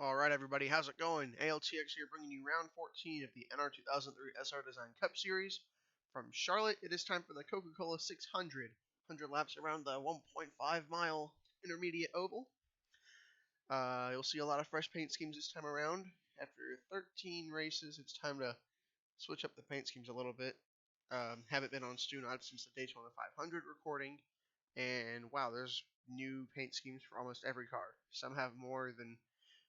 Alright everybody, how's it going? ALTX here bringing you round 14 of the NR2003 SRDesign Cup Series. From Charlotte, it is time for the Coca-Cola 600. 100 laps around the 1.5 mile intermediate oval. You'll see a lot of fresh paint schemes this time around. After 13 races, it's time to switch up the paint schemes a little bit. Haven't been on Stu Knott since the Daytona 500 recording. And wow, there's new paint schemes for almost every car. Some have more than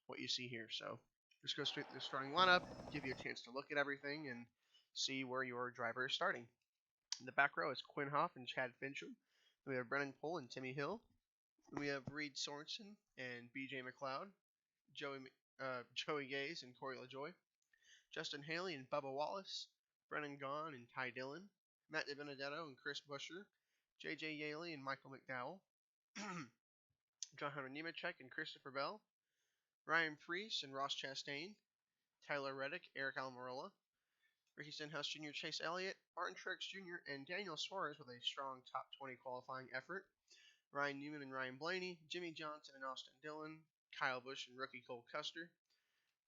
what you see here. So just go straight through the starting lineup, give you a chance to look at everything and see where your driver is starting. In the back row is Quinn Hoff and Chad Fincham. Then we have Brennan Poole and Timmy Hill. Then we have Reed Sorensen and BJ McLeod, Joey Gaze and Corey LaJoy, Justin Haley and Bubba Wallace, Brennan Gaughan and Ty Dillon, Matt DiBenedetto and Chris Busher, JJ Yaley and Michael McDowell, John Hunter Nemechek and Christopher Bell, Ryan Preece and Ross Chastain, Tyler Reddick, Eric Almirola, Ricky Stenhouse Jr., Chase Elliott, Martin Truex Jr., and Daniel Suarez with a strong top 20 qualifying effort, Ryan Newman and Ryan Blaney, Jimmy Johnson and Austin Dillon, Kyle Busch and rookie Cole Custer,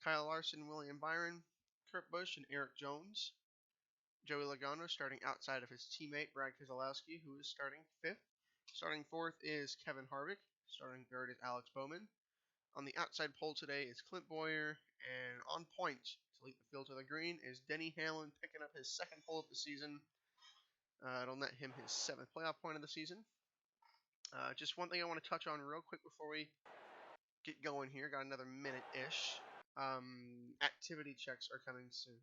Kyle Larson, William Byron, Kurt Busch and Eric Jones, Joey Logano starting outside of his teammate Brad Keselowski, who is starting 5th. Starting 4th is Kevin Harvick. Starting 3rd is Alex Bowman. On the outside pole today is Clint Bowyer, and on point to lead the field to the green is Denny Hamlin picking up his 2nd pole of the season. It'll net him his 7th playoff point of the season. Just one thing I want to touch on real quick before we get going here. Got another minute-ish. Activity checks are coming soon.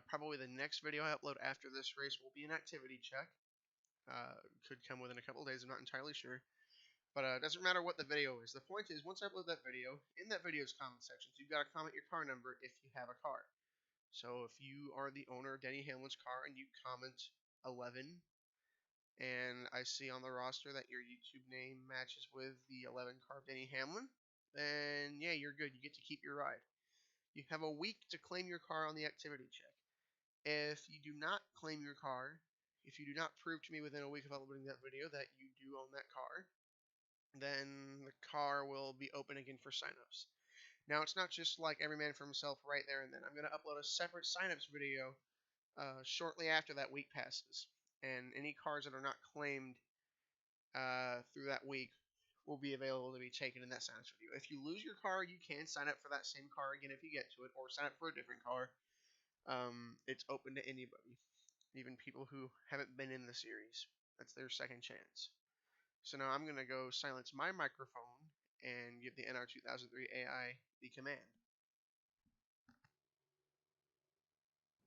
Probably the next video I upload after this race will be an activity check. Could come within a couple of days, I'm not entirely sure. But it doesn't matter what the video is. The point is, once I upload that video, in that video's comment sections, you've got to comment your car number if you have a car. So if you are the owner of Denny Hamlin's car and you comment 11, and I see on the roster that your YouTube name matches with the 11 car of Denny Hamlin, then yeah, you're good. You get to keep your ride. You have a week to claim your car on the activity check. If you do not claim your car, if you do not prove to me within a week of uploading that video that you do own that car, then the car will be open again for signups. Now, it's not just like every man for himself right there and then. I'm going to upload a separate signups video shortly after that week passes. And any cars that are not claimed through that week will be available to be taken in that signups video. If you lose your car, you can sign up for that same car again if you get to it, or sign up for a different car. It's open to anybody, even people who haven't been in the series. That's their second chance. So now I'm going to go silence my microphone and give the NR2003 AI the command.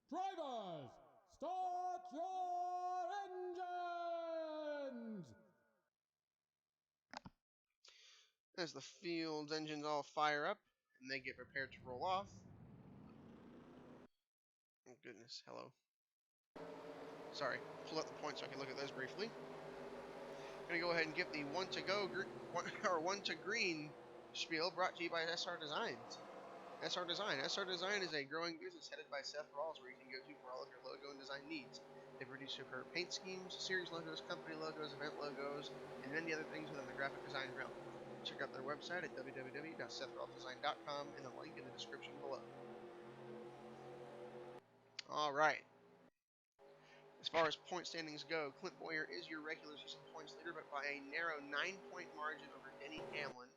Drivers, start your engines! As the field's engines all fire up and they get prepared to roll off. Oh goodness, hello. Sorry, pull up the points so I can look at those briefly. I'm going to go ahead and give the one to green spiel brought to you by SRDesign. SRDesign is a growing business headed by Seth Rawls, where you can go to for all of your logo and design needs. They produce superb paint schemes, series logos, company logos, event logos, and many other things within the graphic design realm. Check out their website at www.sethrawlsdesign.com in the link in the description below. Alright. As far as point standings go, Clint Bowyer is your regular season points leader, but by a narrow 9-point margin over Denny Hamlin.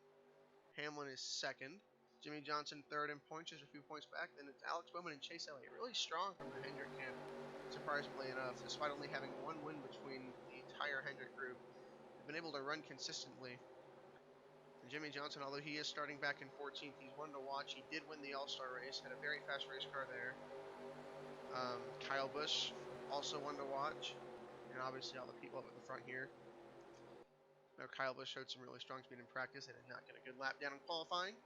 Hamlin is 2nd. Jimmy Johnson 3rd in points, just a few points back. Then it's Alex Bowman and Chase Elliott. Really strong from the Hendrick camp, surprisingly enough, despite only having one win between the entire Hendrick group. They've been able to run consistently. And Jimmy Johnson, although he is starting back in 14th, he's one to watch. He did win the All-Star race, had a very fast race car there. Kyle Busch, also one to watch, and obviously all the people up at the front here. Now Kyle Busch showed some really strong speed in practice and did not get a good lap down in qualifying.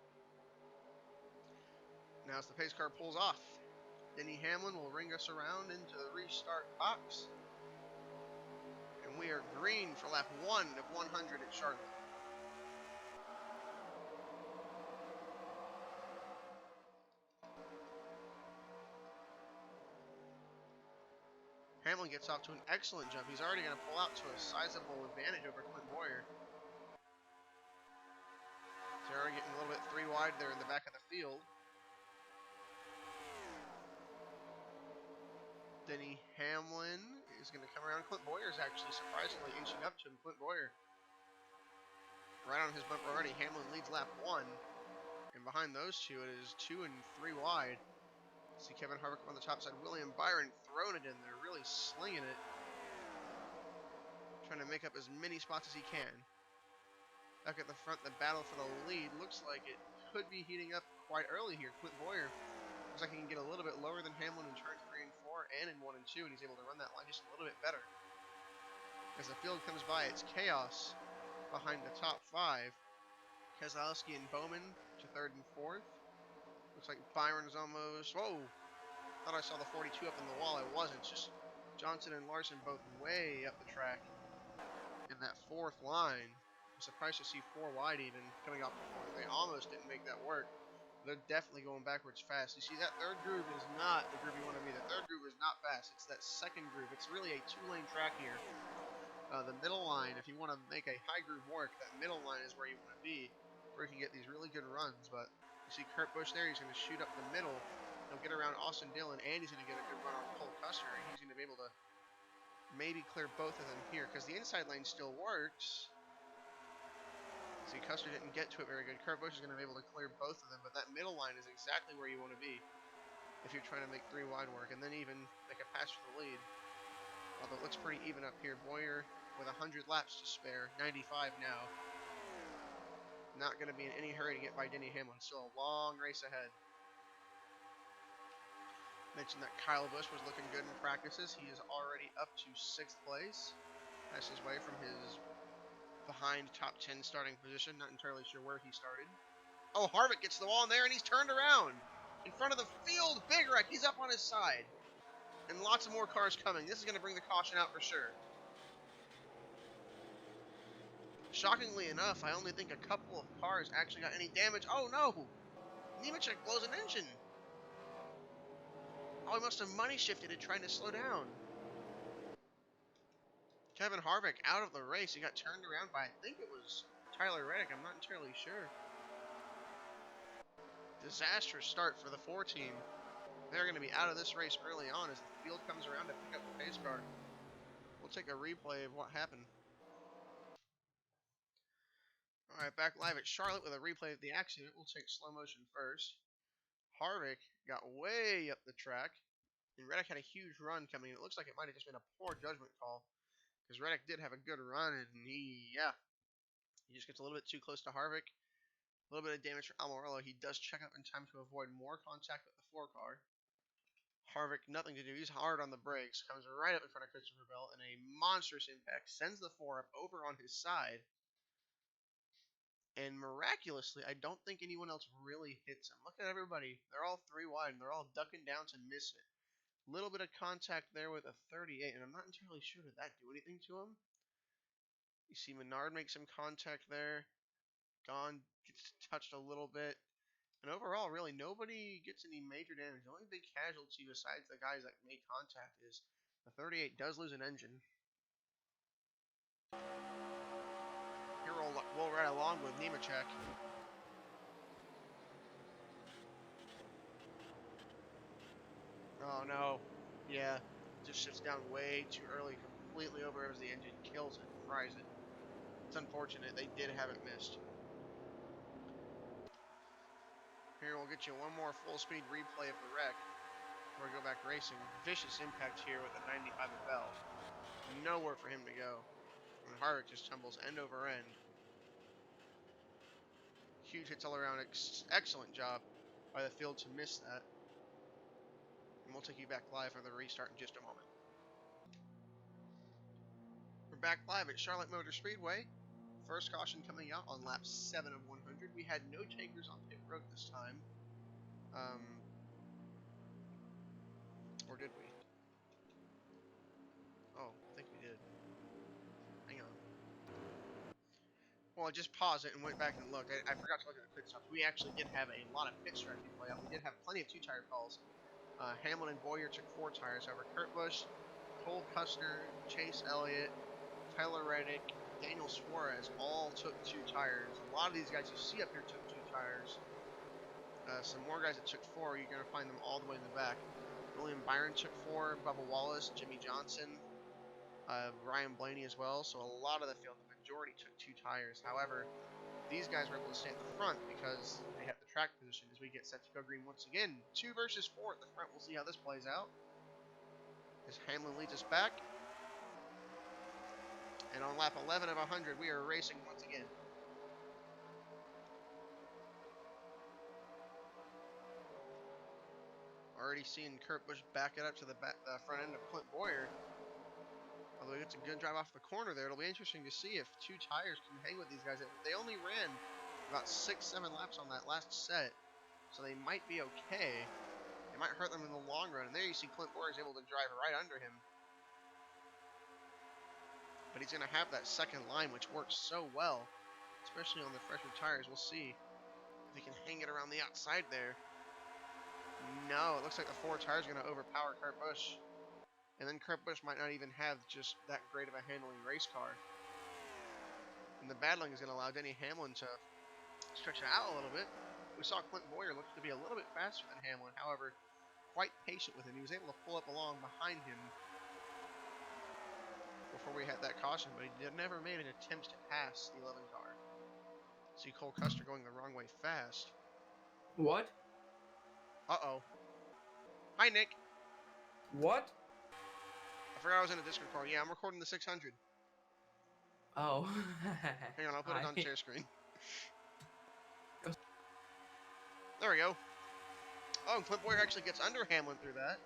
Now as the pace car pulls off, Denny Hamlin will ring us around into the restart box. And we are green for lap 1 of 100 at Charlotte. Hamlin gets off to an excellent jump. He's already going to pull out to a sizable advantage over Clint Bowyer. They're already getting a little bit 3 wide wide there in the back of the field. Denny Hamlin is going to come around. Clint Boyer is actually surprisingly inching up to him. Clint Boyer right on his bumper already. Hamlin leads lap 1. And behind those two, it is 2 and 3 wide. See Kevin Harvick on the top side. William Byron throwing it in there, really slinging it. Trying to make up as many spots as he can. Back at the front, the battle for the lead looks like it could be heating up quite early here. Clint Boyer looks like he can get a little bit lower than Hamlin in turns 3 and 4 and in 1 and 2, and he's able to run that line just a little bit better. As the field comes by, it's chaos behind the top 5. Keselowski and Bowman to 3rd and 4th. Looks like Byron is almost... Whoa! Thought I saw the 42 up in the wall. It wasn't. It's just Johnson and Larson both way up the track in that 4th line. I'm surprised to see 4 wide even coming off the 4th. They almost didn't make that work. They're definitely going backwards fast. You see, that 3rd groove is not the groove you want to be. The 3rd groove is not fast. It's that 2nd groove. It's really a 2-lane track here. The middle line, if you want to make a high groove work, that middle line is where you want to be, where you can get these really good runs. But you see Kurt Busch there. He's going to shoot up the middle. He'll get around Austin Dillon, and he's going to get a good run on Cole Custer, and he's going to be able to maybe clear both of them here, because the inside lane still works. See, Custer didn't get to it very good. Kurt Busch is going to be able to clear both of them, but that middle line is exactly where you want to be if you're trying to make 3 wide work, and then even make a pass for the lead. Although it looks pretty even up here. Boyer with 100 laps to spare, 95 now. Not going to be in any hurry to get by Denny Hamlin. Still a long race ahead. Mentioned that Kyle Busch was looking good in practices. He is already up to 6th place. That's his way from his behind top 10 starting position. Not entirely sure where he started. Oh, Harvick gets the wall in there, and he's turned around. In front of the field, big wreck. He's up on his side. And lots of more cars coming. This is going to bring the caution out for sure. Shockingly enough, I only think a couple of cars actually got any damage. Oh, no. Nemechek blows an engine. Oh, he must have money shifted it trying to slow down. Kevin Harvick out of the race. He got turned around by, I think it was Tyler Reddick. I'm not entirely sure. Disastrous start for the 4 team. They're going to be out of this race early on as the field comes around to pick up the pace car. We'll take a replay of what happened. Alright, back live at Charlotte with a replay of the accident. We'll take slow motion first. Harvick got way up the track, and Reddick had a huge run coming in. It looks like it might have just been a poor judgment call, because Reddick did have a good run, and he just gets a little bit too close to Harvick. A little bit of damage for Almirola. He does check up in time to avoid more contact with the 4 car. Harvick, nothing to do. He's hard on the brakes. Comes right up in front of Christopher Bell, and a monstrous impact sends the 4 up over on his side. And miraculously, I don't think anyone else really hits him. Look at everybody. They're all 3 wide, and they're all ducking down to miss it. A little bit of contact there with a 38, and I'm not entirely sure did that do anything to him. You see Menard make some contact there. Gone gets touched a little bit. And overall, really, nobody gets any major damage. The only big casualty besides the guys that make contact is the 38 does lose an engine. Here we'll ride along with Nemechek. Oh no. Yeah. Just shifts down way too early. Completely over as the engine kills it, fries it. It's unfortunate. They did have it missed. Here we'll get you one more full speed replay of the wreck before we go back racing. Vicious impact here with the 95 of Bell. Nowhere for him to go. And Harvick just tumbles end over end. Huge hits all around. Excellent job by the field to miss that. And we'll take you back live for the restart in just a moment. We're back live at Charlotte Motor Speedway. First caution coming out on lap 7 of 100. We had no takers on pit road this time. Or did we? Oh, I think we did. Hang on. Well, I just paused it and went back and looked. I forgot to look at the pit stops. We actually did have a lot of pit strategy play out. We did have plenty of 2-tire calls. Hamlin and Boyer took 4 tires. However, Kurt Busch, Cole Custer, Chase Elliott, Tyler Reddick, Daniel Suarez all took 2 tires. A lot of these guys you see up here took 2 tires. some more guys that took 4, you're going to find them all the way in the back. William Byron took 4, Bubba Wallace, Jimmy Johnson, Ryan Blaney as well. So a lot of the field, the majority took 2 tires. However, these guys were able to stay at the front because they have the track position as we get set to go green once again. 2 versus 4 at the front. We'll see how this plays out. As Hamlin leads us back. And on lap 11 of 100, we are racing once again. Already seeing Kurt Busch back it up to the front end of Clint Boyer. Although he gets a good drive off the corner there, it'll be interesting to see if 2 tires can hang with these guys. They only ran about 6-7 laps on that last set, so they might be okay. It might hurt them in the long run. And there you see Clint Boyer is able to drive right under him. But he's going to have that second line, which works so well, especially on the fresher tires. We'll see if he can hang it around the outside there. No, it looks like the 4 tires are going to overpower Kurt Busch. And then Kurt Busch might not even have just that great of a handling race car. And the battling is going to allow Denny Hamlin to stretch it out a little bit. We saw Clint Boyer look to be a little bit faster than Hamlin, however, quite patient with him. He was able to pull up along behind him before we had that caution, but he never made an attempt to pass the 11 car. See Cole Custer going the wrong way fast. What? Uh-oh. Hi, Nick. What? I forgot I was in a Discord call. Yeah, I'm recording the 600. Oh. Hang on, I'll put it on Hi. share screen. There we go. Oh, and Clint Boyer actually gets under Hamlin through that.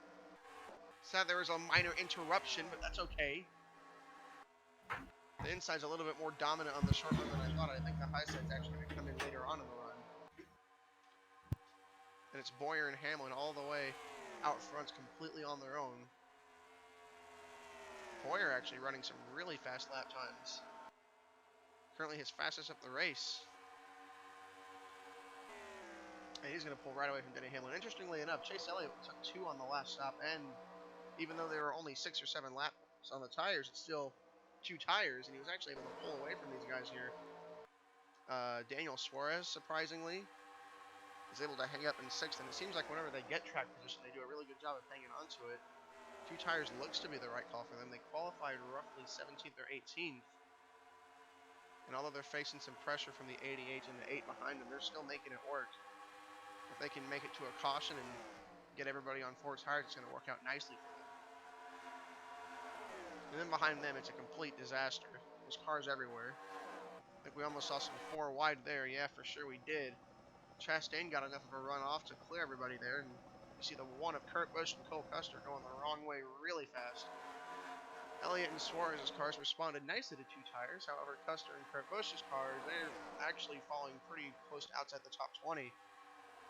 Sad there was a minor interruption, but that's okay. The inside's a little bit more dominant on the short run than I thought. I think the high side's actually going to come in later on in the run. And it's Boyer and Hamlin all the way out front, completely on their own. Boyer actually running some really fast lap times. Currently his fastest up the race. And he's going to pull right away from Denny Hamlin. Interestingly enough, Chase Elliott took 2 on the last stop, and even though there were only 6 or 7 laps on the tires, it's still 2 tires, and he was actually able to pull away from these guys here. Daniel Suarez, surprisingly, is able to hang up in 6th, and it seems like whenever they get track position, they do a really good job of hanging onto it. 2 tires looks to be the right call for them. They qualified roughly 17th or 18th. And although they're facing some pressure from the 88 and the 8 behind them, they're still making it work. If they can make it to a caution and get everybody on 4 tires, it's going to work out nicely for them. And then behind them, it's a complete disaster. There's cars everywhere. I think we almost saw some 4 wide there. Yeah, for sure we did. Chastain got enough of a run off to clear everybody there, and you see the one of Kurt Busch and Cole Custer going the wrong way really fast. Elliott and Suarez's cars responded nicely to 2 tires. However, Custer and Kurt Busch's cars, they're actually falling pretty close to outside the top 20.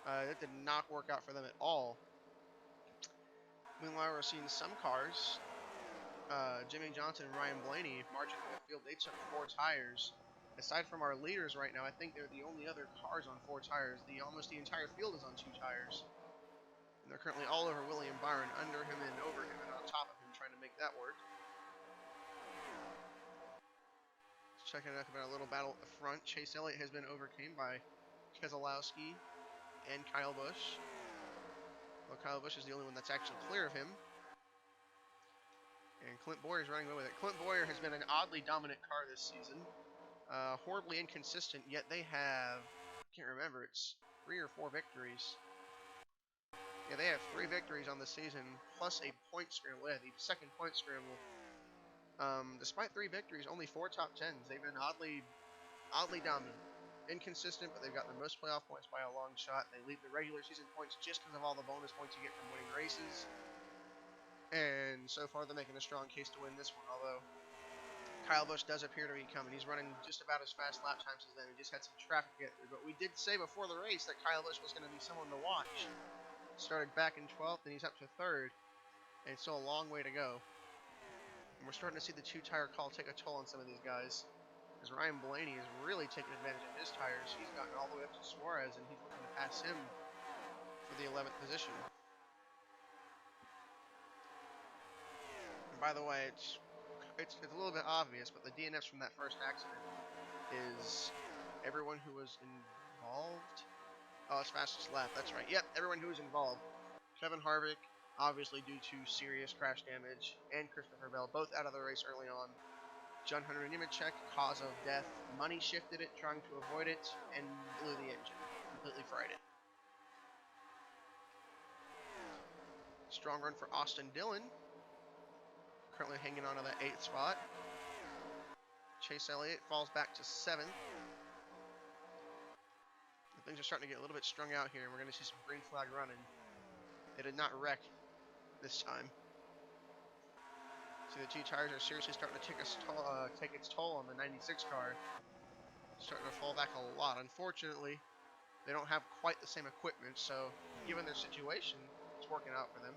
That did not work out for them at all. Meanwhile, we're seeing some cars. Jimmy Johnson and Ryan Blaney marching through the field. They took 4 tires. Aside from our leaders right now, I think they're the only other cars on 4 tires. Almost the entire field is on 2 tires. And they're currently all over William Byron, under him and over him and on top of him, trying to make that work. Checking out about a little battle at the front. Chase Elliott has been overcome by Keselowski and Kyle Busch. Well, Kyle Busch is the only one that's actually clear of him. And Clint Boyer is running away with it. Clint Boyer has been an oddly dominant car this season. Horribly inconsistent, yet they have, I can't remember, it's 3 or 4 victories. Yeah, they have 3 victories on the season, plus a point scramble. Yeah, the second point scramble. Despite 3 victories, only 4 top 10s. They've been oddly dominant. Inconsistent, but they've got the most playoff points by a long shot. They lead the regular season points just because of all the bonus points you get from winning races. And so far, they're making a strong case to win this one, although Kyle Busch does appear to be coming. He's running just about as fast lap times as them. He just had some traffic to get through. But we did say before the race that Kyle Busch was going to be someone to watch. Started back in 12th, and he's up to 3rd. And still a long way to go. And we're starting to see the 2-tire call take a toll on some of these guys. As Ryan Blaney is really taking advantage of his tires. He's gotten all the way up to Suarez, and he's looking to pass him for the 11th position. And by the way, it's a little bit obvious, but the DNFs from that first accident is everyone who was involved. lost fastest lap. That's right. Yep, everyone who was involved. Kevin Harvick, obviously due to serious crash damage, and Christopher Bell, both out of the race early on. John Hunter Nemechek, cause of death. Money shifted it, trying to avoid it, and blew the engine. Completely fried it. Strong run for Austin Dillon. Currently hanging on to that 8th spot. Chase Elliott falls back to 7th. Things are starting to get a little bit strung out here, and we're going to see some green flag running. They did not wreck this time. See, the two tires are seriously starting to take its toll on the 96 car. Starting to fall back a lot. Unfortunately, they don't have quite the same equipment, so given their situation, it's working out for them.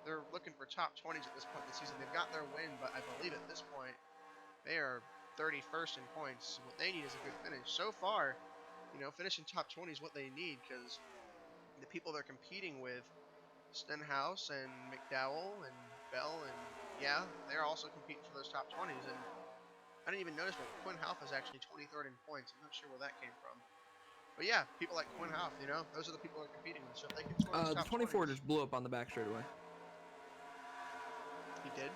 They're looking for top 20s at this point in the season. They've got their win, but I believe at this point, they are 31st in points. What they need is a good finish. So far, you know, finishing top 20 is what they need, because the people they're competing with, Stenhouse and McDowell and Bell, and yeah, they're also competing for those top 20s. And I didn't even notice, but Quinn Half is actually 23rd in points. I'm not sure where that came from. But yeah, people like Quinn Half, you know, those are the people they're competing with. So if they can score those The top 24 20s, just blew up on the back straightaway. he did.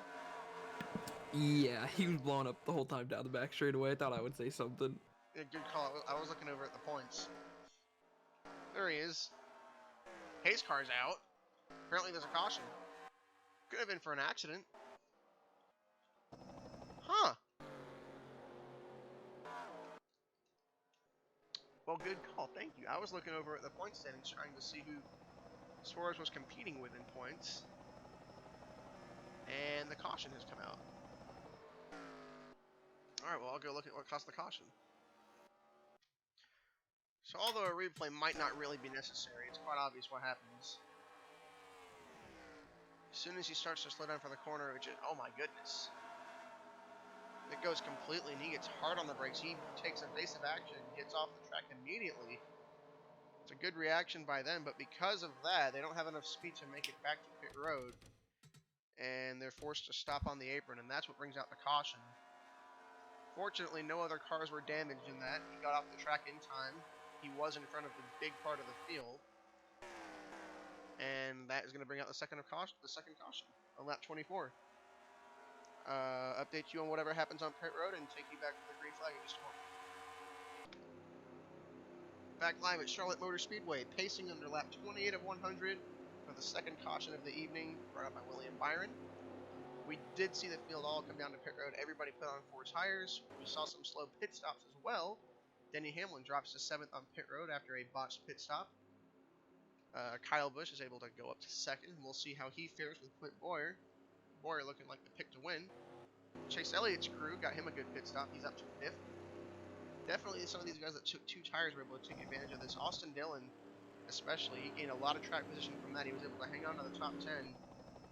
Yeah, he was blowing up the whole time down the back straightaway. I thought I would say something. Yeah, good call. I was looking over at the points. There he is. Hayes' car's out. Apparently there's a caution. Could have been for an accident. Huh. Well, good call. Thank you. I was looking over at the point standings trying to see who Suarez was competing with in points. And the caution has come out. Alright, well, I'll go look at what caused the caution. So although a replay might not really be necessary, it's quite obvious what happens. As soon as he starts to slow down for the corner, which is, oh my goodness. It goes completely, and he gets hard on the brakes. He takes evasive action, gets off the track immediately. It's a good reaction by them, but because of that, they don't have enough speed to make it back to pit road. And they're forced to stop on the apron, and that's what brings out the caution. Fortunately, no other cars were damaged in that. He got off the track in time. He was in front of the big part of the field. And that is going to bring out the second caution on lap 24. Update you on whatever happens on pit road and take you back to the green flag in just a moment. Back live at Charlotte Motor Speedway, pacing under lap 28 of 100 for the second caution of the evening, brought up by William Byron. We did see the field all come down to pit road. Everybody put on 4 tires. We saw some slow pit stops as well. Denny Hamlin drops to 7th on pit road after a botched pit stop. Kyle Busch is able to go up to 2nd, and we'll see how he fares with Clint Boyer. Boyer looking like the pick to win. Chase Elliott's crew got him a good pit stop. He's up to 5th. Definitely some of these guys that took 2 tires were able to take advantage of this. Austin Dillon, especially, he gained a lot of track position from that. He was able to hang on to the top 10,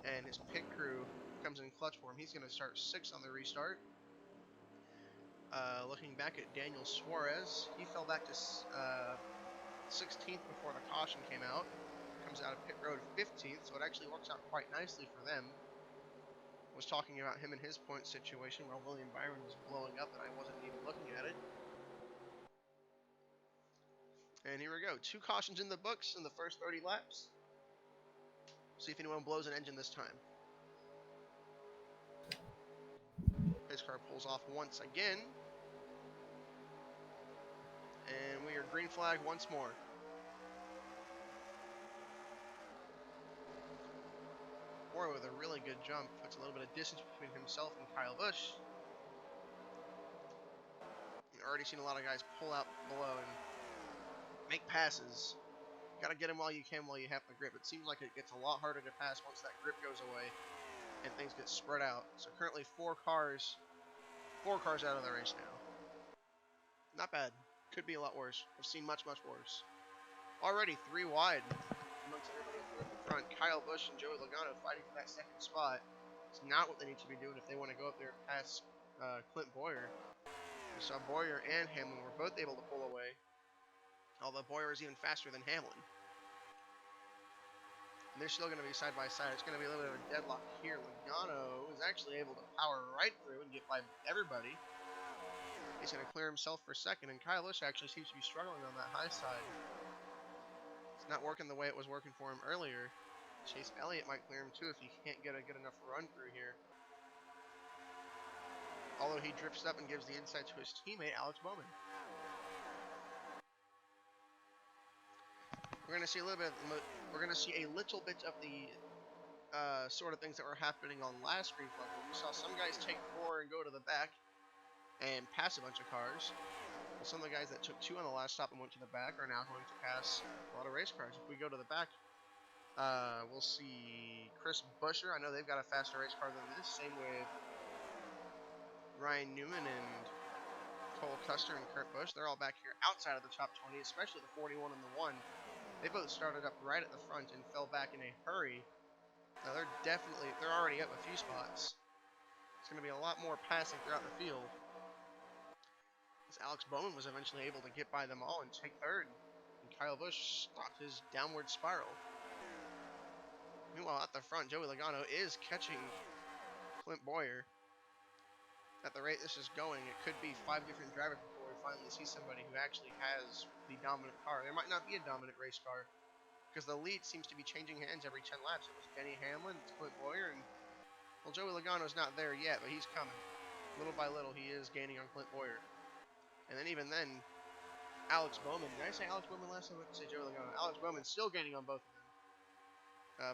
and his pit crew comes in clutch for him. He's going to start 6th on the restart. Looking back at Daniel Suarez, he fell back to 16th before the caution came out. Comes out of pit road 15th, so it actually works out quite nicely for them. Was talking about him and his point situation while William Byron was blowing up and I wasn't even looking at it. And here we go. 2 cautions in the books in the first 30 laps. See if anyone blows an engine this time. His car pulls off once again. And we are green flag once more. Boyer with a really good jump. Puts a little bit of distance between himself and Kyle Busch. We've already seen a lot of guys pull out below and make passes. Gotta get them while you can, while you have the grip. It seems like it gets a lot harder to pass once that grip goes away and things get spread out. So currently 4 cars out of the race now. Not bad. Could be a lot worse. I've seen much, much worse. Already 3 wide amongst everybody up there at the front. Kyle Busch and Joey Logano fighting for that 2nd spot. It's not what they need to be doing if they want to go up there past Clint Boyer. We saw Boyer and Hamlin were both able to pull away, although Boyer is even faster than Hamlin. And they're still going to be side by side. It's going to be a little bit of a deadlock here. Logano is actually able to power right through and get by everybody. He's going to clear himself for 2nd, and Kyle Busch actually seems to be struggling on that high side. not working the way it was working for him earlier. Chase Elliott might clear him too if he can't get a good enough run through here. Although he drifts up and gives the inside to his teammate, Alex Bowman. We're gonna see a little bit. We're gonna see a little bit of the sort of things that were happening on last Green Flag. We saw some guys take 4 and go to the back and pass a bunch of cars. Well, some of the guys that took 2 on the last stop and went to the back are now going to pass a lot of race cars. If we go to the back, we'll see Chris Buescher. I know they've got a faster race car than this. Same with Ryan Newman and Cole Custer and Kurt Busch. They're all back here outside of the top 20, especially the 41 and the 1. They both started up right at the front and fell back in a hurry. Now they're already up a few spots. It's going to be a lot more passing throughout the field. As Alex Bowman was eventually able to get by them all and take third. And Kyle Busch stopped his downward spiral. Meanwhile, at the front, Joey Logano is catching Clint Bowyer. At the rate this is going, it could be 5 different drivers before we finally see somebody who actually has the dominant car. There might not be a dominant race car, because the lead seems to be changing hands every 10 laps. It was Denny Hamlin, it's Clint Bowyer, and well, Joey Logano's not there yet, but he's coming. Little by little, he is gaining on Clint Bowyer. And then even then, Alex Bowman. Did I say Alex Bowman last time? I meant to say Joey Logano. Alex Bowman still gaining on both of them.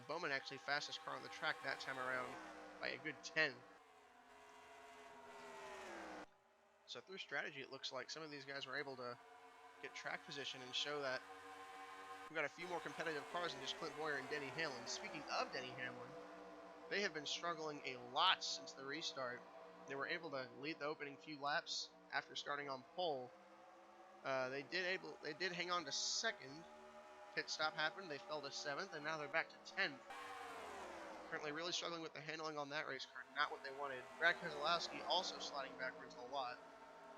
Bowman actually fastest car on the track that time around by a good 10. So through strategy, it looks like some of these guys were able to get track position and show that we've got a few more competitive cars than just Clint Bowyer and Denny Hamlin. Speaking of Denny Hamlin, they have been struggling a lot since the restart. They were able to lead the opening few laps after starting on pole. They did hang on to second. Pit stop happened. They fell to 7th, and now they're back to 10th. Currently really struggling with the handling on that race car. Not what they wanted. Brad Keselowski also sliding backwards a lot.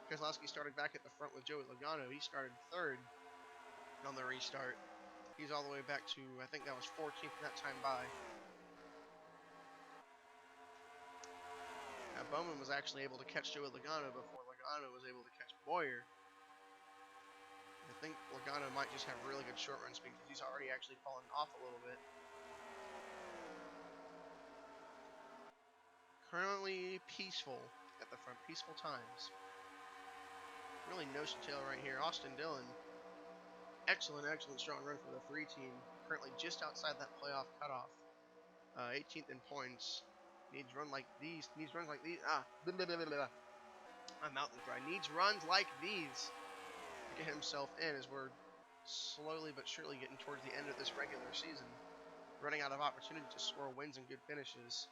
Keselowski started back at the front with Joey Logano. He started 3rd on the restart. He's all the way back to, I think that was 14th that time by. Now, Bowman was actually able to catch Joey Logano before Logano was able to catch Bowyer. I think Logano might just have really good short run speed because he's already actually fallen off a little bit. Currently peaceful at the front. Peaceful times. Really nose to tail right here. Austin Dillon. Excellent strong run for the 3 team. Currently just outside that playoff cutoff. 18th in points. Needs runs like these. Blah, blah, blah, blah. My mouth is dry. Needs runs like these to get himself in as we're slowly but surely getting towards the end of this regular season. Running out of opportunity to score wins and good finishes.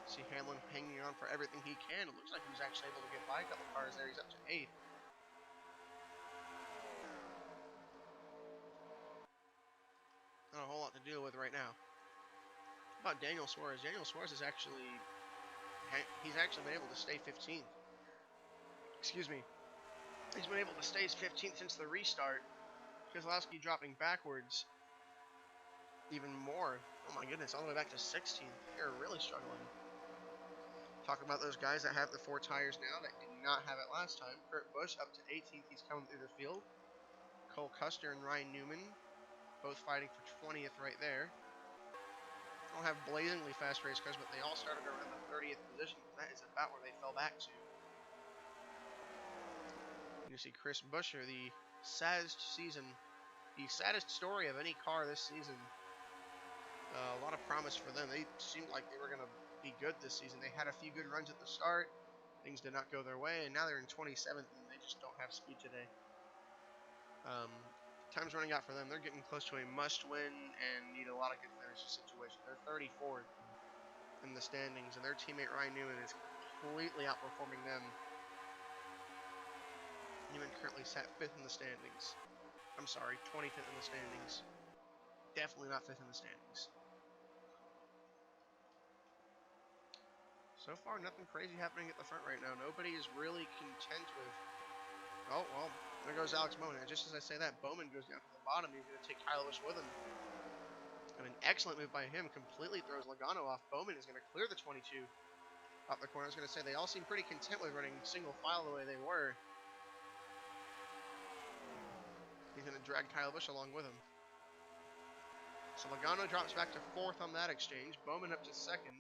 See Hamlin hanging on for everything he can. It looks like he was actually able to get by a couple cars there. He's up to 8th. Not a whole lot to deal with right now. How about Daniel Suarez? Daniel Suarez is he's actually been able to stay 15th. Excuse me. He's been able to stay 15th since the restart. Keselowski dropping backwards even more. Oh my goodness, all the way back to 16th. They're really struggling. Talking about those guys that have the 4 tires now that did not have it last time. Kurt Busch up to 18th. He's coming through the field. Cole Custer and Ryan Newman both fighting for 20th right there. They don't have blazingly fast race cars, but they all started around the 30th position. That is about where they fell back to. And you see Chris Buescher, the saddest story of any car this season. A lot of promise for them. They seemed like they were going to be good this season. They had a few good runs at the start. Things did not go their way, and now they're in 27th, and they just don't have speed today. Time's running out for them. They're getting close to a must-win and need a lot of good finishes situation. They're 34th in the standings, and their teammate Ryan Newman is completely outperforming them. Newman currently sat 5th in the standings. I'm sorry, 25th in the standings. Definitely not 5th in the standings. So far, nothing crazy happening at the front right now. Nobody is really content with... Oh, well, there goes Alex Bowman. And just as I say that, Bowman goes down to the bottom. He's going to take Kyle Busch with him. And an excellent move by him. Completely throws Logano off. Bowman is going to clear the 22 off the corner. I was going to say, they all seem pretty content with running single file the way they were. drag Kyle Busch along with him. So Logano drops back to 4th on that exchange. Bowman up to 2nd.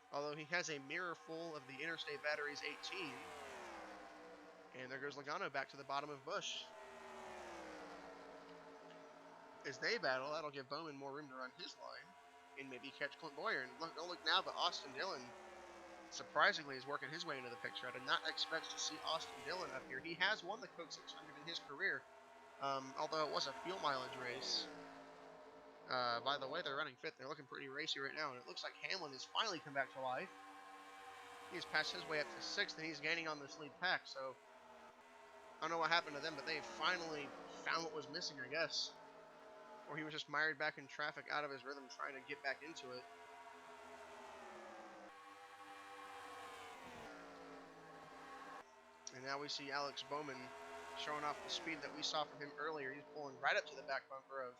Although he has a mirror full of the interstate batteries 18. And there goes Logano back to the bottom of Busch. As they battle, that'll give Bowman more room to run his line and maybe catch Clint Bowyer. And don't look now, but Austin Dillon surprisingly is working his way into the picture. I did not expect to see Austin Dillon up here. He has won the Coke 600 in his career, although it was a fuel mileage race. By the way, they're running 5th. They're looking pretty racy right now, and it looks like Hamlin has finally come back to life. He's passed his way up to 6th, and he's gaining on this lead pack, so I don't know what happened to them, but they finally found what was missing, I guess. Or he was just mired back in traffic out of his rhythm trying to get back into it. And now we see Alex Bowman showing off the speed that we saw from him earlier. He's pulling right up to the back bumper of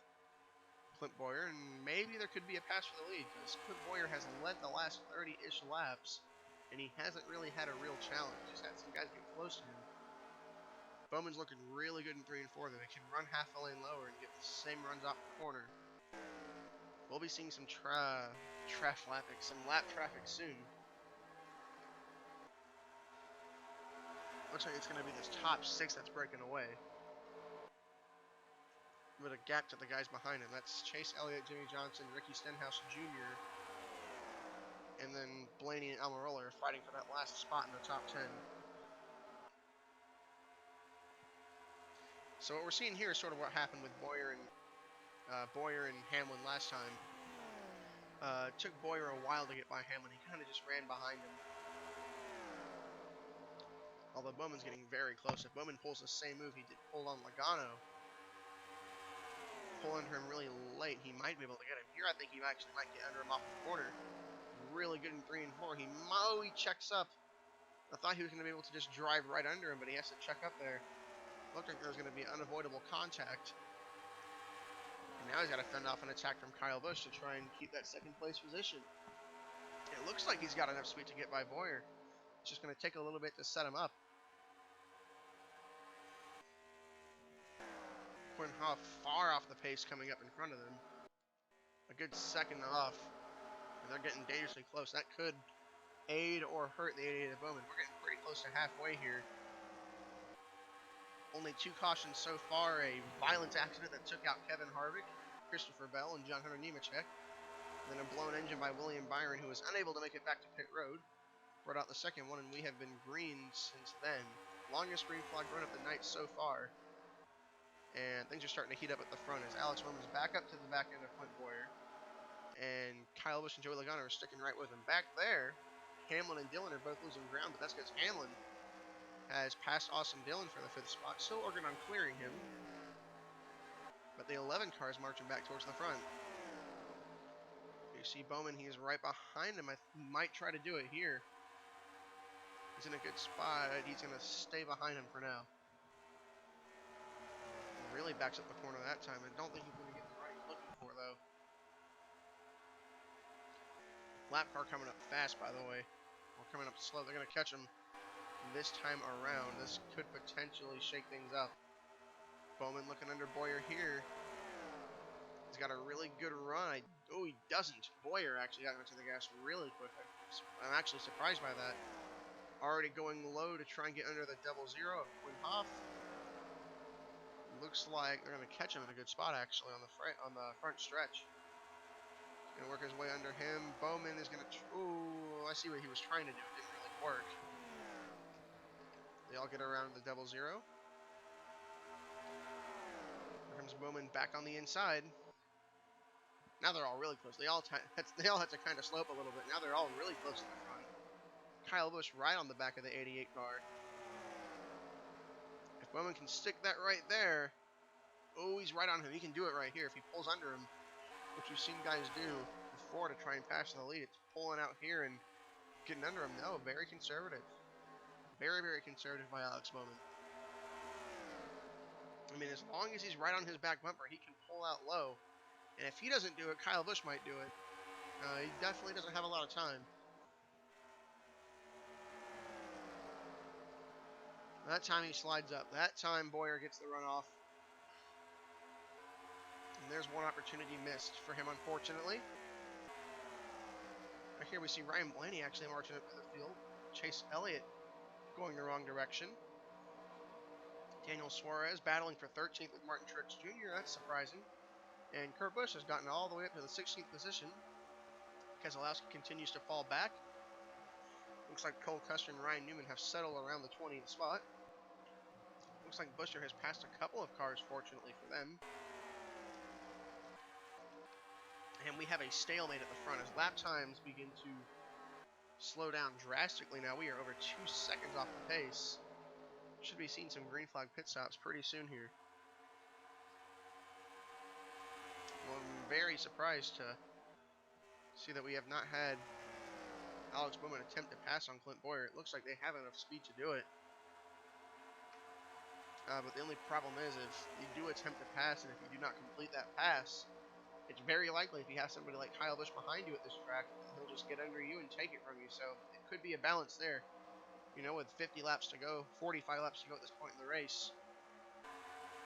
Clint Bowyer, and maybe there could be a pass for the lead, because Clint Bowyer has led the last 30-ish laps, and he hasn't really had a real challenge. He's had some guys get close to him. Bowman's looking really good in 3 and 4, though. They can run half a lane lower and get the same runs off the corner. We'll be seeing some some lap traffic soon. Looks like it's going to be this top 6 that's breaking away, with a gap to the guys behind him. That's Chase Elliott, Jimmy Johnson, Ricky Stenhouse Jr., and then Blaney and Almirola are fighting for that last spot in the top 10. So what we're seeing here is sort of what happened with Bowyer and Hamlin last time. It took Bowyer a while to get by Hamlin. He kind of just ran behind him. Although Bowman's getting very close. If Bowman pulls the same move he did pull on Logano, pull under him really late, he might be able to get him. Here I think he actually might get under him off the corner. Really good in 3 and 4. He checks up. I thought he was going to be able to just drive right under him, but he has to check up there. Looked like there was going to be unavoidable contact. And now he's got to fend off an attack from Kyle Busch to try and keep that 2nd place position. It looks like he's got enough speed to get by Bowyer. It's just going to take a little bit to set him up. Quinn Hoff far off the pace coming up in front of them. A good 2nd off. And they're getting dangerously close. That could aid or hurt the 88 of Bowman. We're getting pretty close to halfway here. Only 2 cautions so far. A violent accident that took out Kevin Harvick, Christopher Bell, and John Hunter Nemechek. Then a blown engine by William Byron, who was unable to make it back to pit road. Brought out the 2nd one, and we have been green since then. Longest green flag run of the night so far. And things are starting to heat up at the front as Alex Bowman's back up to the back end of Clint Bowyer. And Kyle Busch and Joey Logano are sticking right with him. Back there, Hamlin and Dillon are both losing ground, but that's because Hamlin has passed Austin Dillon for the 5th spot. Still working on clearing him. But the 11 car is marching back towards the front. You see Bowman, he is right behind him. He might try to do it here. He's in a good spot. He's going to stay behind him for now. Really backs up the corner that time. I don't think he's going to get the run he's looking for, though. Lap car coming up fast, by the way. Or coming up slow. They're going to catch him this time around. This could potentially shake things up. Bowman looking under Bowyer here. He's got a really good run. Oh, he doesn't. Bowyer actually got into the gas really quick. I'm actually surprised by that. Already going low to try and get under the 0-0 of Quinn Hoff. Looks like they're going to catch him in a good spot, actually, on the front stretch. Going to work his way under him. Bowman is going to... Ooh, I see what he was trying to do. It didn't really work. They all get around the 0-0. Here comes Bowman back on the inside. Now they're all really close. They all had to kind of slope a little bit. Now they're all really close to the front. Kyle Busch right on the back of the 88 car. If Bowman can stick that right there. Oh, he's right on him. He can do it right here if he pulls under him, which we've seen guys do before to try and pass in the lead. It's pulling out here and getting under him. No, very conservative. Very, very conservative by Alex Bowman. I mean, as long as he's right on his back bumper, he can pull out low. And if he doesn't do it, Kyle Busch might do it. He definitely doesn't have a lot of time. That time he slides up. That time Bowyer gets the runoff. there's one opportunity missed for him, unfortunately. Right here we see Ryan Blaney actually marching up to the field. Chase Elliott going the wrong direction. Daniel Suarez battling for 13th with Martin Truex Jr. That's surprising. And Kurt Busch has gotten all the way up to the 16th position. Keselowski continues to fall back. Looks like Cole Custer and Ryan Newman have settled around the 20th spot. Looks like Buescher has passed a couple of cars, fortunately for them. And we have a stalemate at the front as lap times begin to slow down drastically now. We are over 2 seconds off the pace. Should be seeing some green flag pit stops pretty soon here. Well, I'm very surprised to see that we have not had Alex Bowman attempt to pass on Clint Bowyer. It looks like they have enough speed to do it. But the only problem is if you do attempt to pass and if you do not complete that pass, it's very likely if you have somebody like Kyle Busch behind you at this track, he'll just get under you and take it from you. So it could be a balance there. You know, with 50 laps to go, 45 laps to go at this point in the race,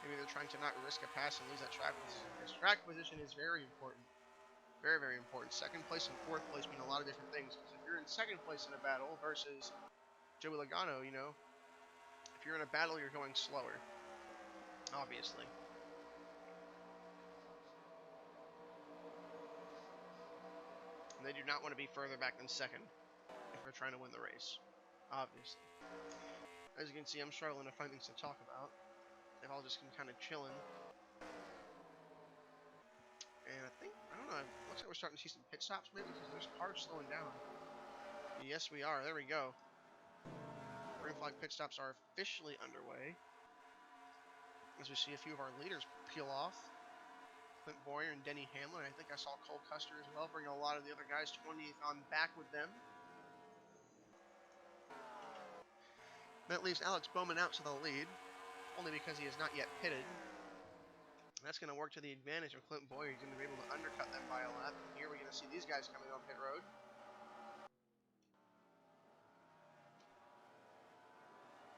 maybe they're trying to not risk a pass and lose that track position. Because track position is very important. Very, very important. Second place and fourth place mean a lot of different things. Because if you're in second place in a battle versus Joey Logano, you know, if you're in a battle, you're going slower. Obviously. And they do not want to be further back than second if they're trying to win the race. Obviously. As you can see, I'm struggling to find things to talk about. They've all just been kind of chilling. And I think, I don't know, it looks like we're starting to see some pit stops maybe, because there's cars slowing down. Yes, we are. There we go. Green flag pit stops are officially underway. As we see a few of our leaders peel off. Clint Bowyer and Denny Hamlin. I think I saw Cole Custer as well, bringing a lot of the other guys 20th on back with them. That leaves Alex Bowman out to the lead, only because he has not yet pitted. That's going to work to the advantage of Clint Bowyer. He's going to be able to undercut them by a lap. Here we're going to see these guys coming on pit road.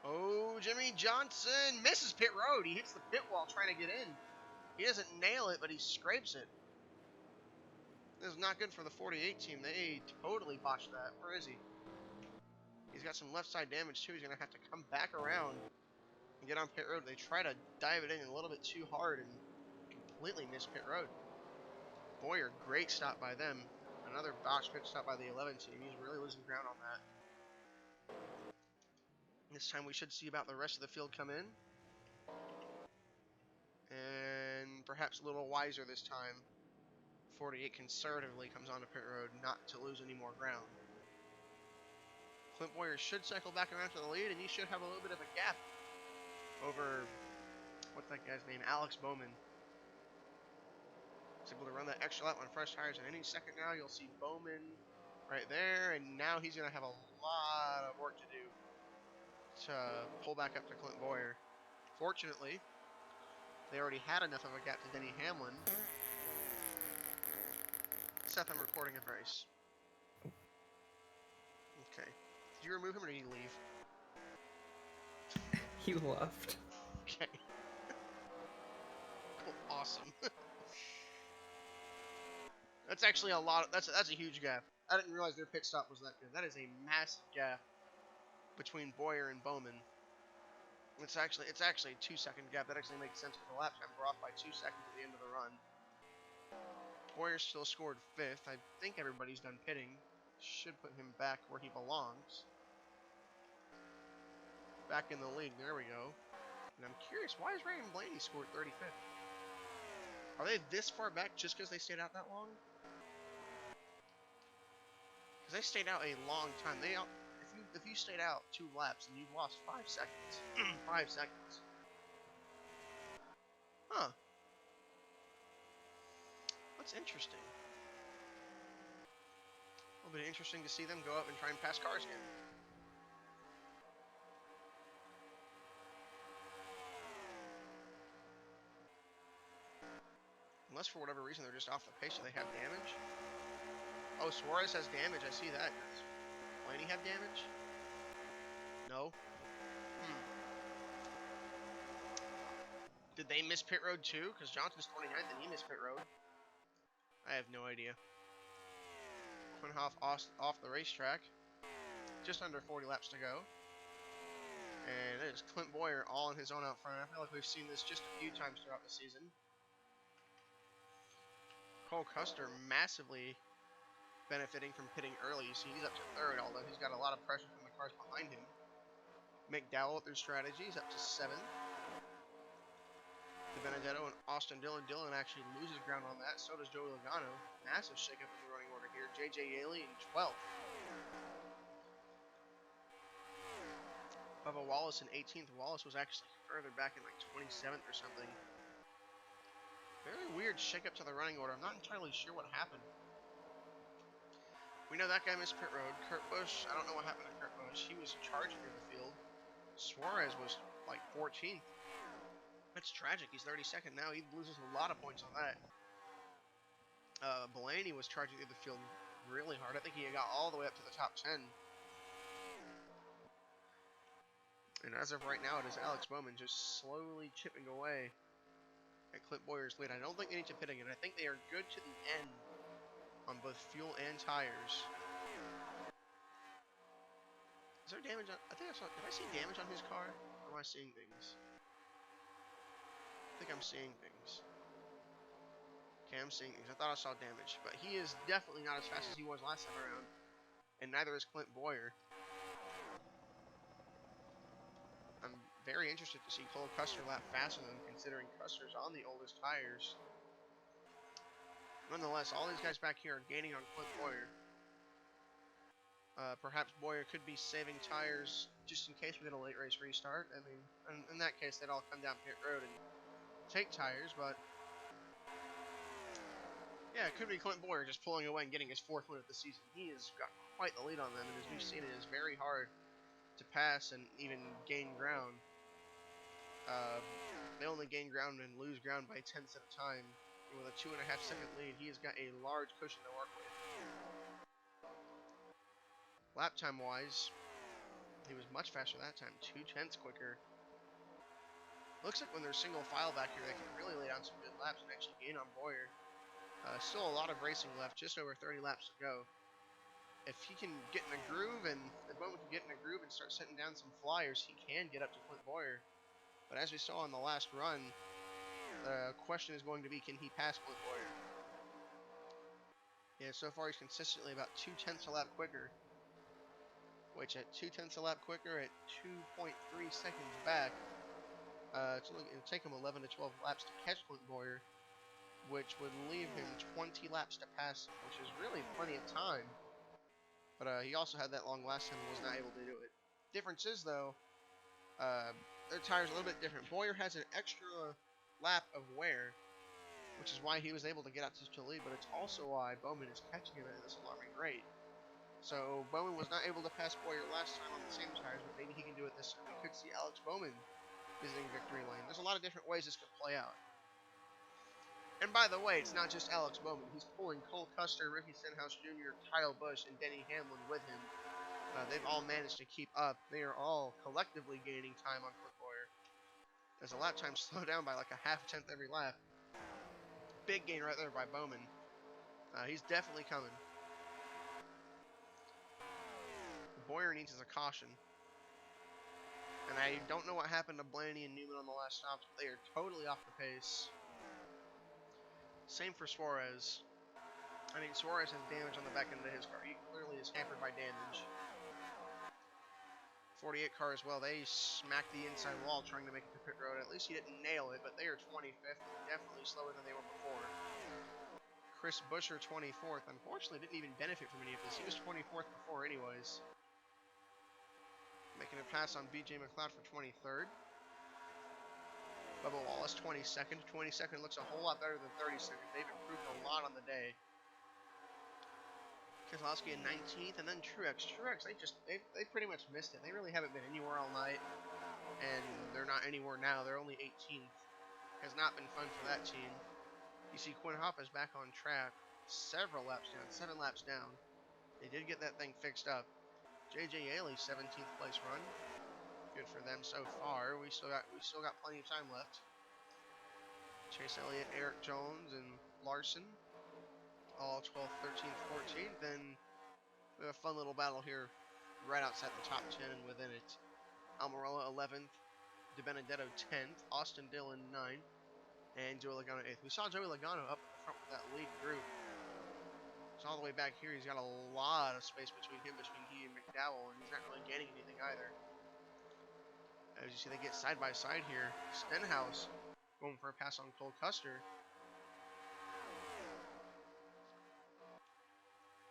Oh, Jimmy Johnson misses pit road. He hits the pit wall trying to get in. He doesn't nail it, but he scrapes it. This is not good for the 48 team. They totally botched that. Where is he? He's got some left side damage too. He's going to have to come back around and get on pit road. They try to dive it in a little bit too hard and completely miss pit road. Bowyer, great stop by them. Another botched pit stop by the 11 team. He's really losing ground on that. This time we should see about the rest of the field come in. And perhaps a little wiser this time. 48 conservatively comes onto pit road, not to lose any more ground. Clint Bowyer should cycle back around to the lead, and he should have a little bit of a gap over, what's that guy's name, Alex Bowman. He's able to run that extra lap on fresh tires, and any second now you'll see Bowman right there, and now he's going to have a lot of work to do to pull back up to Clint Bowyer. Fortunately, they already had enough of a gap to Denny Hamlin. Seth, I'm recording a race. Okay. Did you remove him or did he leave? He left. Okay. Cool. Awesome. That's actually a lot. That's a huge gap. I didn't realize their pit stop was that good. That is a massive gap between Bowyer and Bowman. It's actually a 2-second gap. That actually makes sense for the lap time. We're off by 2 seconds at the end of the run. Bowyer still scored 5th. I think everybody's done pitting. Should put him back where he belongs. Back in the league. There we go. And I'm curious, why is Ryan Blaney scored 35th? Are they this far back just because they stayed out that long? Because they stayed out a long time. If you stayed out 2 laps and you've lost 5 seconds. 5 seconds. Huh. That's interesting. A little bit interesting to see them go up and try and pass cars again. Unless for whatever reason they're just off the pace, so they have damage. Oh, Suarez has damage. I see that. Does Blaney have damage? No. they missed pit road too? Because Johnson's 29th and he missed pit road. I have no idea. Quinhoff off the racetrack. Just under 40 laps to go. And there's Clint Boyer all on his own out front. I feel like we've seen this just a few times throughout the season. Cole Custer massively benefiting from pitting early. You see he's up to third, although he's got a lot of pressure from the cars behind him. McDowell through strategy is up to seventh. DiBenedetto and Austin Dillon. Dillon actually loses ground on that. So does Joey Logano. Massive shakeup in the running order here. J.J. Yaley in 12th. Bubba Wallace in 18th. Wallace was actually further back in like 27th or something. Very weird shakeup to the running order. I'm not entirely sure what happened. We know that guy missed pit road. Kurt Busch, I don't know what happened to Kurt Busch. He was charging through the field. Suarez was like 14th. That's tragic. He's 32nd now. He loses a lot of points on that. Blaney was charging through the field really hard. I think he got all the way up to the top 10. And as of right now, it is Alex Bowman just slowly chipping away at Clint Boyer's lead. I don't think they need to pit again. I think they are good to the end on both fuel and tires. Is there damage on... I think I saw... Did I see damage on his car? Or am I seeing things? I think I'm seeing things. Okay, I'm seeing things. I thought I saw damage. But he is definitely not as fast as he was last time around. And neither is Clint Boyer. I'm very interested to see Cole Custer lap faster than considering Custer's on the oldest tires. Nonetheless, all these guys back here are gaining on Clint Boyer. Perhaps Boyer could be saving tires just in case we get a late race restart. I mean, in that case, they'd all come down pit road and take tires, but yeah, it could be Clint Boyer just pulling away and getting his 4th win of the season. He has got quite the lead on them, and as we've seen, it is very hard to pass and even gain ground. They only gain ground and lose ground by tenths at a time. And with a 2.5 second lead, he has got a large cushion to work with. Lap time wise, he was much faster that time, 0.2 quicker. Looks like when they're single file back here, they can really lay down some good laps and actually gain on Boyer. Still a lot of racing left, just over 30 laps to go. If he can get in a groove, and if Bowman can get in a groove and start setting down some flyers, he can get up to Clint Boyer. But as we saw in the last run, the question is going to be, can he pass Clint Boyer? Yeah, so far he's consistently about 0.2 a lap quicker. Which at 0.2 a lap quicker, at 2.3 seconds back, it'll take him 11 to 12 laps to catch Clint Boyer, which would leave him 20 laps to pass him, which is really plenty of time. But he also had that long last time and was not able to do it. Difference is, though, their tires are a little bit different. Boyer has an extra lap of wear, which is why he was able to get out to the lead, but it's also why Bowman is catching him at this alarming rate. So Bowman was not able to pass Boyer last time on the same tires, but maybe he can do it this time. We could see Alex Bowman visiting victory lane. There's a lot of different ways this could play out. And by the way, it's not just Alex Bowman. He's pulling Cole Custer, Ricky Stenhouse Jr., Kyle Busch, and Denny Hamlin with him. They've all managed to keep up. They are all collectively gaining time on Clint Boyer. As the lap time slowed down by like a 0.5 every lap. Big gain right there by Bowman. He's definitely coming. Boyer needs a caution. And I don't know what happened to Blaney and Newman on the last stops, but they are totally off the pace. Same for Suarez. I mean, Suarez has damage on the back end of his car. He clearly is hampered by damage. 48 car as well. They smacked the inside wall trying to make it to pit road. At least he didn't nail it, but they are 25th. Definitely slower than they were before. Chris Buescher, 24th. Unfortunately, didn't even benefit from any of this. He was 24th before anyways. Making a pass on BJ McLeod for 23rd. Bubba Wallace, 22nd. 22nd looks a whole lot better than 32nd. They've improved a lot on the day. Keselowski in 19th, and then Truex. Truex, they pretty much missed it. They really haven't been anywhere all night, and they're not anywhere now. They're only 18th. Has not been fun for that team. You see Quinhoff is back on track. Several laps down, 7 laps down. They did get that thing fixed up. J.J. Yaley, 17th place run. Good for them so far. We still got plenty of time left. Chase Elliott, Eric Jones, and Larson, all 12th, 13th, 14th. Then we have a fun little battle here right outside the top 10 and within it. Almirola 11th, DiBenedetto 10th, Austin Dillon 9th, and Joey Logano 8th. We saw Joey Logano up at the front with that lead group. So all the way back here, he's got a lot of space between he and McDowell, and he's not really gaining anything either. As you see, they get side by side here. Stenhouse going for a pass on Cole Custer.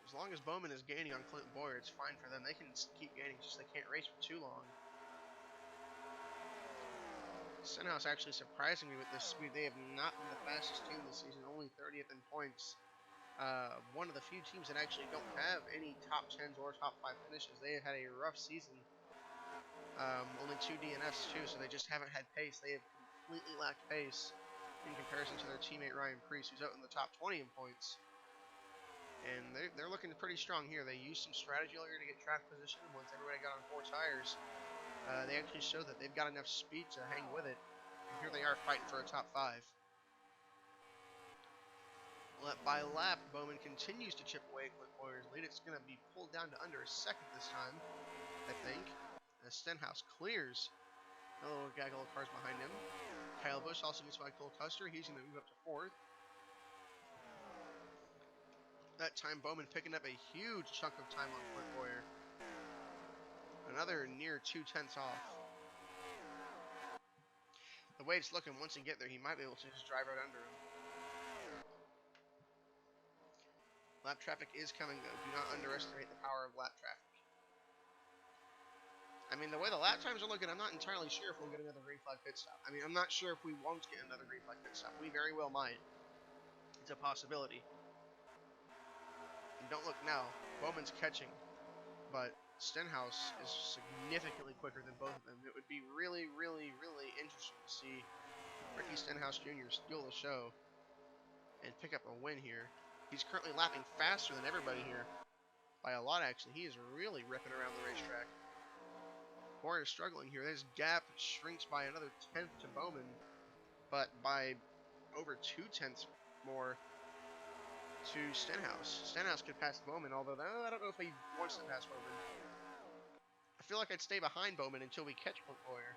As long as Bowman is gaining on Clint Boyer, it's fine for them. They can keep gaining, just they can't race for too long. Stenhouse actually surprising me with this speed. They have not been the fastest team this season, only 30th in points. One of the few teams that actually don't have any top 10s or top 5 finishes. They have had a rough season. Only 2 DNFs too, so they just haven't had pace. They have completely lacked pace in comparison to their teammate Ryan Preece, who's out in the top 20 in points. And they're looking pretty strong here. They used some strategy earlier to get track position, and once everybody got on 4 tires, they actually showed that they've got enough speed to hang with it. And here they are fighting for a top 5. Lap by lap, Bowman continues to chip away at Clint Boyer's lead. It's going to be pulled down to under a second this time, I think. As Stenhouse clears a little gaggle of cars behind him. Kyle Busch also gets by Cole Custer. He's going to move up to 4th. That time, Bowman picking up a huge chunk of time on Clint Boyer. Another near 2/10 off. The way it's looking, once he get there, he might be able to just drive right under him. Lap traffic is coming, though. Do not underestimate the power of lap traffic. I mean, the way the lap times are looking, I'm not entirely sure if we'll get another green flag pit stop. I mean, I'm not sure if we won't get another green flag pit stop. We very well might. It's a possibility. And don't look now. Bowman's catching. But Stenhouse is significantly quicker than both of them. It would be really, really, really interesting to see Ricky Stenhouse Jr. steal the show and pick up a win here. He's currently lapping faster than everybody here. By a lot, actually. He is really ripping around the racetrack. Boyer's struggling here. His gap shrinks by another 10th to Bowman, but by over 2/10 more to Stenhouse. Stenhouse could pass Bowman, although I don't know if he wants to pass Bowman. I feel like I'd stay behind Bowman until we catch Clint Boyer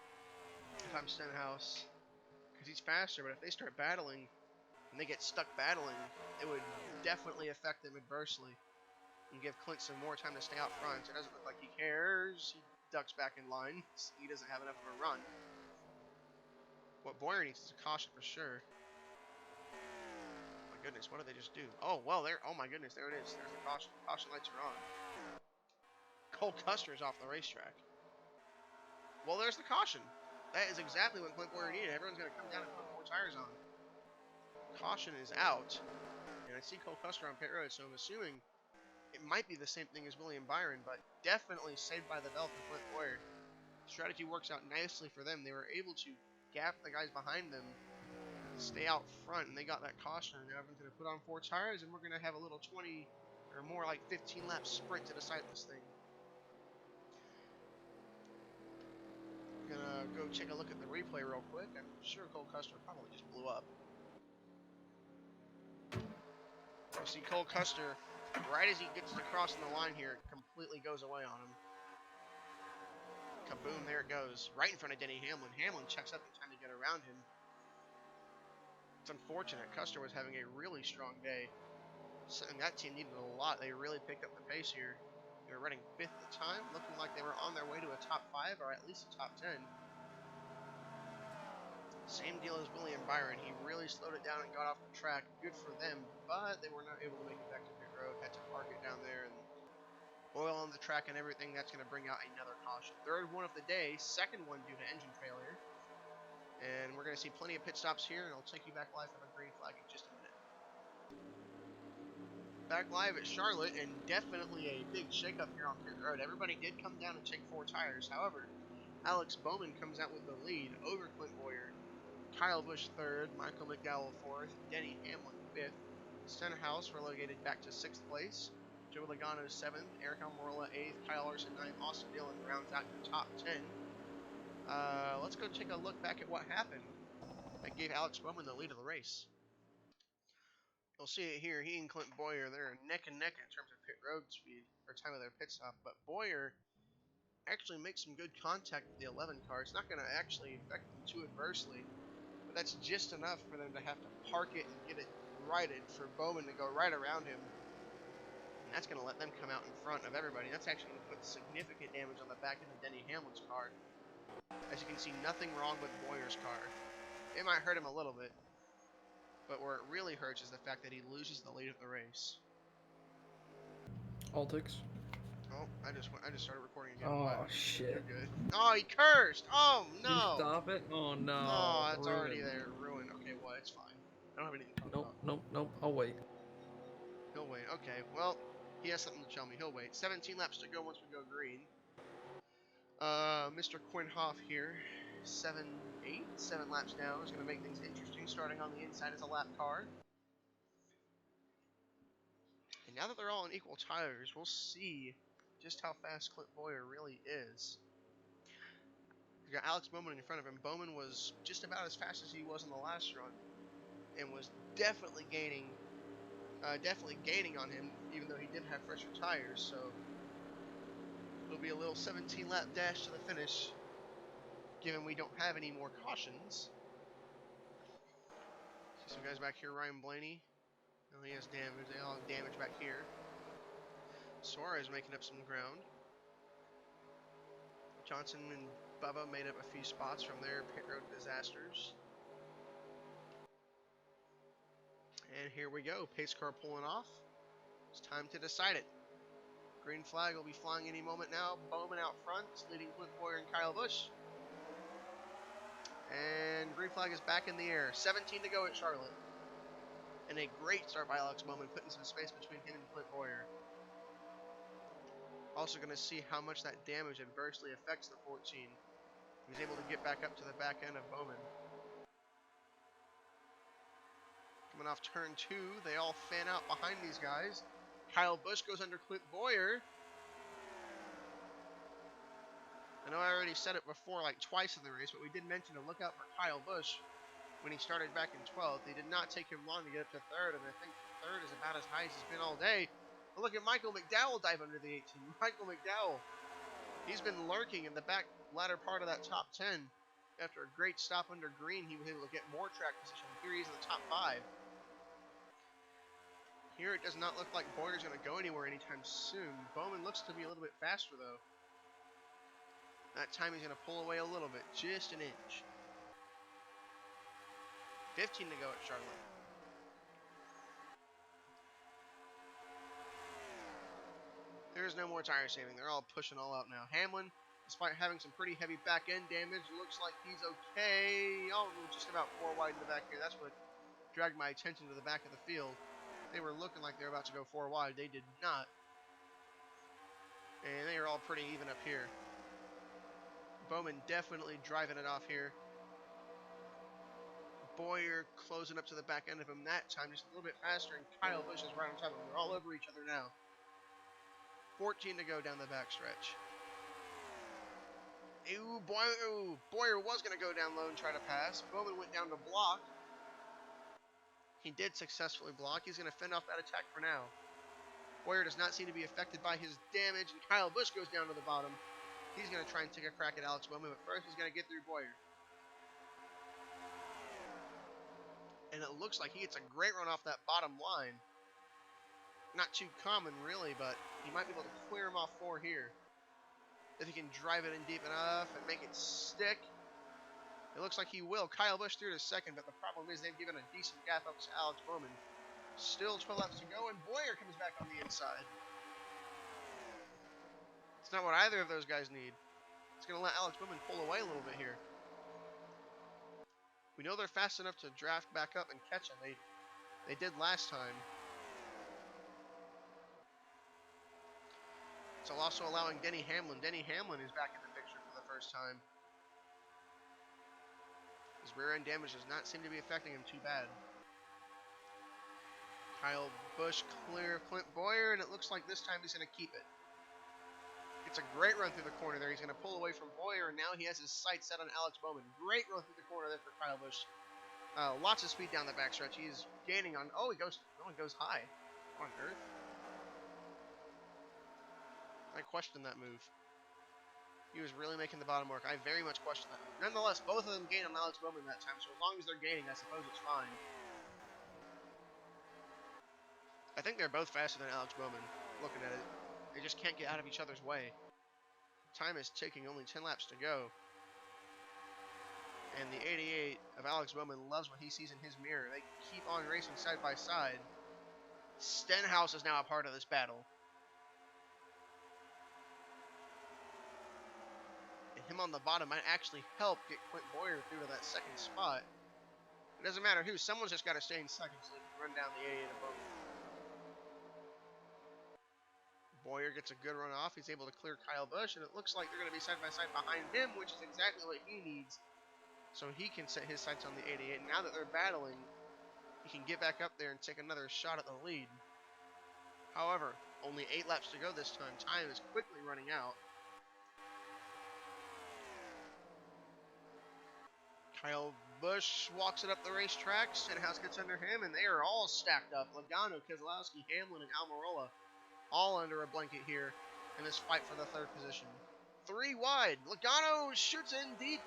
if I'm Stenhouse, because he's faster, but if they start battling and they get stuck battling, it would definitely affect them adversely and give Clint some more time to stay out front. It doesn't look like he cares. He ducks back in line. He doesn't have enough of a run. What Boyer needs is a caution for sure. Oh my goodness, what did they just do? Oh, well, there. Oh my goodness, there it is. There's the caution. Caution lights are on. Cole Custer is off the racetrack. Well, there's the caution. That is exactly what Clint Boyer needed. Everyone's going to come down and put 4 tires on. Caution is out. And I see Cole Custer on pit road, so I'm assuming it might be the same thing as William Byron, but definitely saved by the bell for Clint Boyer. Strategy works out nicely for them. They were able to gap the guys behind them, stay out front, and they got that caution. And now everyone's going to put on 4 tires, and we're going to have a little 20 or more like 15 lap sprint to decide this thing. I'm going to go take a look at the replay real quick. I'm sure Cole Custer probably just blew up. You see Cole Custer, right as he gets to crossing the line here, it completely goes away on him. Kaboom, there it goes. Right in front of Denny Hamlin. Hamlin checks up in time to get around him. It's unfortunate. Custer was having a really strong day. Something that team needed a lot. They really picked up the pace here. They were running 5th at the time, looking like they were on their way to a top 5 or at least a top 10. Same deal as William Byron. He really slowed it down and got off the track. Good for them, but they were not able to make it back to pit road. Had to park it down there and oil on the track and everything. That's going to bring out another caution. 3rd one of the day, 2nd one due to engine failure. And we're going to see plenty of pit stops here, and I'll take you back live from a green flag in just a minute. Back live at Charlotte, and definitely a big shakeup here on pit road. Everybody did come down and check 4 tires. However, Alex Bowman comes out with the lead over Clint Boyer. Kyle Busch 3rd, Michael McDowell 4th, Denny Hamlin 5th, Stenhouse relegated back to 6th place, Joey Logano 7th, Eric Almirola 8th, Kyle Larson 9th, Austin Dillon rounds out the top 10. Let's go take a look back at what happened. That gave Alex Bowman the lead of the race. You'll see it here. He and Clint Boyer, they're neck and neck in terms of pit road speed, or time of their pit stop. But Boyer actually makes some good contact with the 11 car. It's not going to actually affect them too adversely, but that's just enough for them to have to park it and get it righted for Bowman to go right around him. And that's going to let them come out in front of everybody. That's actually going to put significant damage on the back end of Denny Hamlin's car. As you can see, nothing wrong with Boyer's car. It might hurt him a little bit, but where it really hurts is the fact that he loses the lead of the race. Altix. Oh, I just started recording again. Oh, What? shit. You're good. Oh, he cursed! Oh, Did you no! stop it? Oh, no. Oh, that's already Ruined. there. Ruined. Okay, well, it's fine. I don't have anything to talk Nope, about. nope, nope. I'll wait. He'll wait. Okay, well, he has something to tell me. He'll wait. 17 laps to go once we go green. Mr. Quinn Hoff here. 7 laps now. Is going to make things interesting, starting on the inside as a lap car. And now that they're all on equal tires, we'll see just how fast Clint Boyer really is. You got Alex Bowman in front of him. Bowman was just about as fast as he was in the last run, and was definitely gaining on him, even though he did have fresher tires. So it'll be a little 17 lap dash to the finish, given we don't have any more cautions. See some guys back here. Ryan Blaney. Oh, he has damage. They all have damage back here. Suarez making up some ground. Johnson and Bubba made up a few spots from their pit road disasters. And here we go. Pace car pulling off. It's time to decide it. Green flag will be flying any moment now. Bowman out front, leading Clint Boyer and Kyle Busch. And green flag is back in the air. 17 to go at Charlotte. And a great start by Alex Bowman, putting some space between him and Clint Boyer. Also going to see how much that damage adversely affects the 14. He's able to get back up to the back end of Bowman. Coming off turn 2, they all fan out behind these guys. Kyle Busch goes under Clint Boyer. I know I already said it before, like twice in the race, but we did mention to look out for Kyle Busch when he started back in 12th. It did not take him long to get up to 3rd, and I think 3rd is about as high as he's been all day. But look at Michael McDowell dive under the 18. Michael McDowell, he's been lurking in the back latter part of that top 10. After a great stop under green, he was able to get more track position. Here he's in the top 5. Here it does not look like Boyer's going to go anywhere anytime soon. Bowman looks to be a little bit faster, though. That time he's going to pull away a little bit, just an inch. 15 to go at Charlotte. There's no more tire saving. They're all pushing all out now. Hamlin, despite having some pretty heavy back end damage, looks like he's okay. Oh, just about 4 wide in the back here. That's what dragged my attention to the back of the field. They were looking like they were about to go 4 wide. They did not. And they are all pretty even up here. Bowman definitely driving it off here. Boyer closing up to the back end of him that time, just a little bit faster, and Kyle Busch is right on top of him. They're all over each other now. 14 to go down the backstretch. Boyer was going to go down low and try to pass. Bowman went down to block. He did successfully block. He's going to fend off that attack for now. Boyer does not seem to be affected by his damage, and Kyle Busch goes down to the bottom. He's going to try and take a crack at Alex Bowman, but first he's going to get through Boyer. And it looks like he gets a great run off that bottom line. Not too common, really, but he might be able to clear him off 4 here. If he can drive it in deep enough and make it stick. It looks like he will. Kyle Busch through to 2nd, but the problem is they've given a decent gap up to Alex Bowman. Still 12 laps to go, and Boyer comes back on the inside. It's not what either of those guys need. It's going to let Alex Bowman pull away a little bit here. We know they're fast enough to draft back up and catch him. They did last time. It's also allowing Denny Hamlin. Denny Hamlin is back in the picture for the first time. His rear end damage does not seem to be affecting him too bad. Kyle Busch clear of Clint Boyer, and it looks like this time he's going to keep it. It's a great run through the corner there. He's going to pull away from Boyer, and now he has his sights set on Alex Bowman. Great run through the corner there for Kyle Busch. Lots of speed down the backstretch. He's gaining on. Oh, he goes high. What on earth? I questioned that move. He was really making the bottom work. I very much question that move. Nonetheless, both of them gained on Alex Bowman that time, so as long as they're gaining, I suppose it's fine. I think they're both faster than Alex Bowman, looking at it. They just can't get out of each other's way. Time is ticking, only 10 laps to go. And the 88 of Alex Bowman loves what he sees in his mirror. They keep on racing side by side. Stenhouse is now a part of this battle. And him on the bottom might actually help get Clint Boyer through to that second spot. It doesn't matter who, someone's just got to stay in second so they can run down the 88 of Bowman. Boyer gets a good run off. He's able to clear Kyle Busch, and it looks like they're going to be side by side behind him, which is exactly what he needs so he can set his sights on the 88. And now that they're battling, he can get back up there and take another shot at the lead. However, only 8 laps to go this time. Time is quickly running out. Kyle Busch walks it up the racetrack. Stenhouse gets under him, and they are all stacked up. Logano, Keselowski, Hamlin, and Almirola all under a blanket here in this fight for the third position. 3 wide. Logano shoots in deep.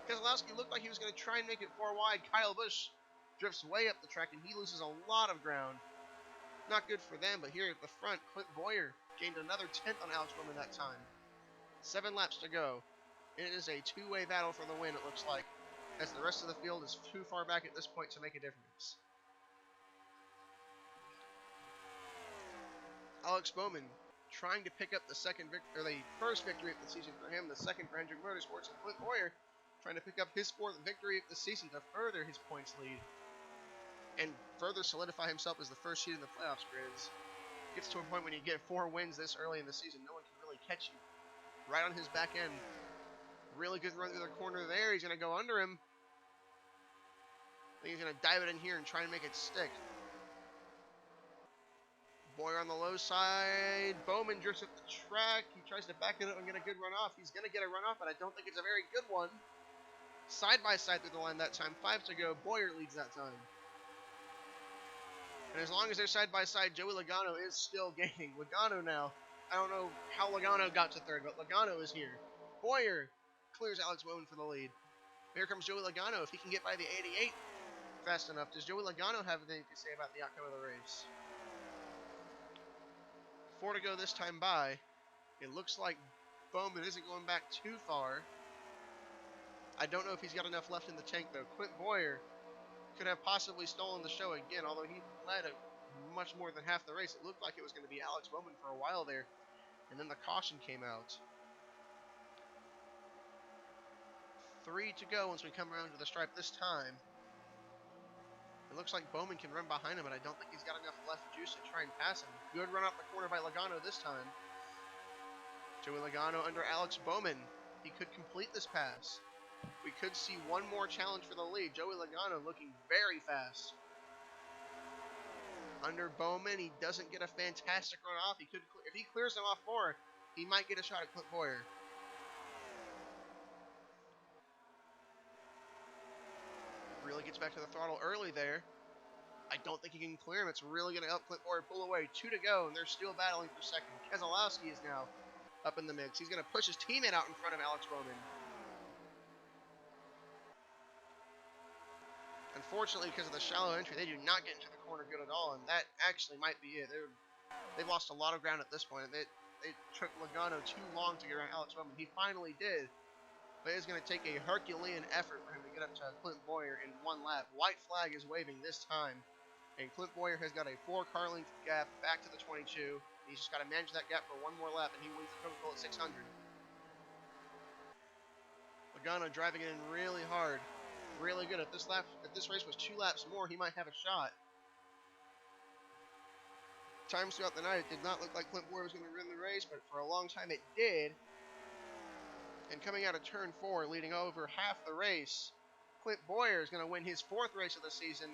Keselowski looked like he was going to try and make it 4 wide. Kyle Busch drifts way up the track, and he loses a lot of ground. Not good for them, but here at the front, Clint Boyer gained another 10th on Alex Bowman that time. 7 laps to go. It is a 2-way battle for the win, it looks like, as the rest of the field is too far back at this point to make a difference. Alex Bowman trying to pick up the first victory of the season for him, the second for Hendrick Motorsports, and Clint Boyer trying to pick up his 4th victory of the season to further his points lead and further solidify himself as the first seed in the playoffs grids. Gets to a point when you get 4 wins this early in the season, no one can really catch you. Right on his back end. Really good run through the corner there. He's going to go under him. I think he's going to dive it in here and try and make it stick. Boyer on the low side. Bowman drifts up the track. He tries to back it up and get a good run off. He's going to get a run off, but I don't think it's a very good one. Side by side through the line that time. 5 to go. Boyer leads that time. And as long as they're side by side, Joey Logano is still gaining. Logano now. I don't know how Logano got to 3rd, but Logano is here. Boyer clears Alex Bowman for the lead. Here comes Joey Logano. If he can get by the 88 fast enough, does Joey Logano have anything to say about the outcome of the race? 4 to go this time by. It looks like Bowman isn't going back too far. I don't know if he's got enough left in the tank, though. Clint Boyer could have possibly stolen the show again, although he led much more than half the race. It looked like it was going to be Alex Bowman for a while there, and then the caution came out. 3 to go once we come around to the stripe this time. It looks like Bowman can run behind him, but I don't think he's got enough left juice to try and pass him. Good run off the corner by Logano this time. Joey Logano under Alex Bowman. He could complete this pass. We could see one more challenge for the lead. Joey Logano looking very fast. Under Bowman, he doesn't get a fantastic run off. He could, if he clears him off more, he might get a shot at Clint Boyer. Really gets back to the throttle early there. I don't think he can clear him. It's really going to help Clint Boyer pull away. 2 to go, and they're still battling for second. Keselowski is now up in the mix. He's going to push his teammate out in front of Alex Bowman. Unfortunately, because of the shallow entry, they do not get into the corner good at all, and that actually might be it. They've lost a lot of ground at this point. They took Logano too long to get around Alex Bowman. He finally did, but it's going to take a Herculean effort for him to get up to Clint Boyer in 1 lap. White flag is waving this time, and Clint Boyer has got a 4-car length gap back to the 22. He's just got to manage that gap for 1 more lap, and he wins the Coca-Cola 600. Logano driving it in really hard. Really good. If this race was 2 laps more, he might have a shot. Times throughout the night, it did not look like Clint Boyer was going to win the race, but for a long time it did. And coming out of turn 4, leading over half the race, Clint Boyer is going to win his 4th race of the season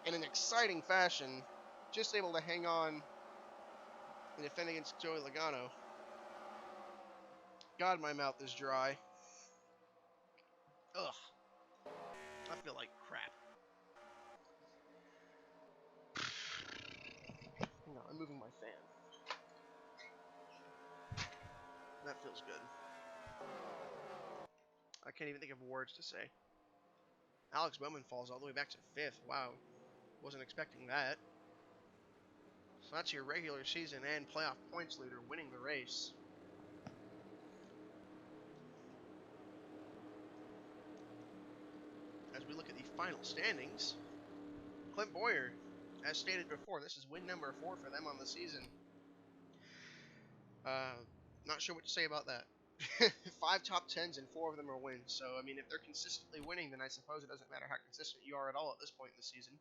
in an exciting fashion. Just able to hang on and defend against Joey Logano. God, my mouth is dry. Ugh. feel like crap. No, I'm moving my fan. That feels good. I can't even think of words to say. Alex Bowman falls all the way back to 5th. Wow. Wasn't expecting that. So that's your regular season and playoff points leader winning the race. As we look at the final standings, Clint Boyer, as stated before, this is win number 4 for them on the season. Not sure what to say about that. 5 top 10s and 4 of them are wins. So, I mean, if they're consistently winning, then I suppose it doesn't matter how consistent you are at all at this point in the season.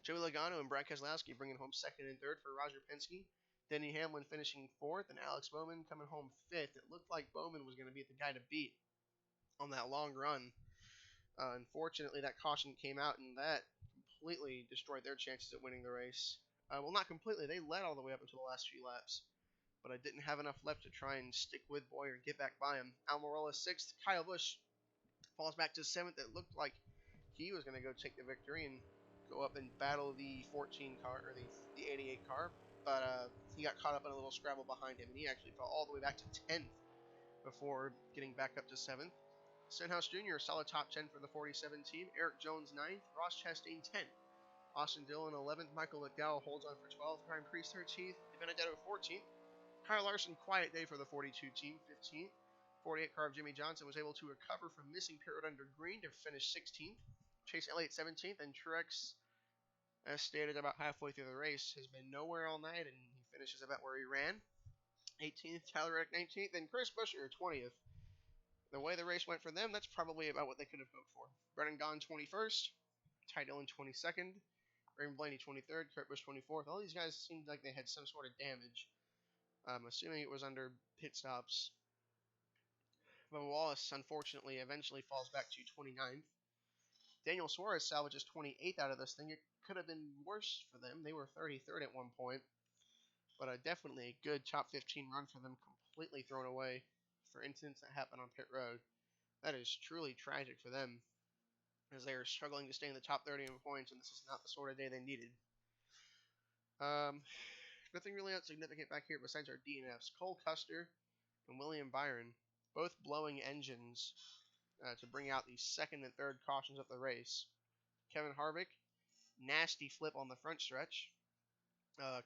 Joey Logano and Brad Keselowski bringing home 2nd and 3rd for Roger Penske. Denny Hamlin finishing 4th, and Alex Bowman coming home 5th. It looked like Bowman was going to be the guy to beat on that long run. Unfortunately, that caution came out, and that completely destroyed their chances at winning the race. Well, not completely. They led all the way up until the last few laps, but I didn't have enough left to try and stick with Boyer and get back by him. Almirola 6th. Kyle Busch falls back to 7th. It looked like he was going to go take the victory and go up and battle the 14 car, or the 88 car, but he got caught up in a little scrabble behind him, and he actually fell all the way back to 10th before getting back up to 7th. Stenhouse Jr., solid top 10 for the 47 team. Eric Jones 9th. Ross Chastain 10th. Austin Dillon 11th. Michael McDowell holds on for 12th. Ryan Preece 13th. DiBenedetto 14th. Kyle Larson, quiet day for the 42 team, 15th. 48 car of Jimmy Johnson was able to recover from missing pit road under green to finish 16th. Chase Elliott 17th, and Truex, as stated about halfway through the race, has been nowhere all night, and he finishes about where he ran. 18th, Tyler Reddick 19th, and Chris Buescher 20th. The way the race went for them, that's probably about what they could have hoped for. Brennan Gaughan 21st, Ty Dillon 22nd, Raymond Blaney 23rd, Kurt Busch 24th. All these guys seemed like they had some sort of damage. I'm assuming it was under pit stops. Bubba Wallace, unfortunately, eventually falls back to 29th. Daniel Suarez salvages 28th out of this thing. It could have been worse for them. They were 33rd at one point. But definitely a good top 15 run for them, completely thrown away for incidents that happened on pit road. That is truly tragic for them, as they are struggling to stay in the top 30 in points, and this is not the sort of day they needed. Nothing really significant back here besides our DNFs. Cole Custer and William Byron, both blowing engines to bring out the 2nd and 3rd cautions of the race. Kevin Harvick, nasty flip on the front stretch.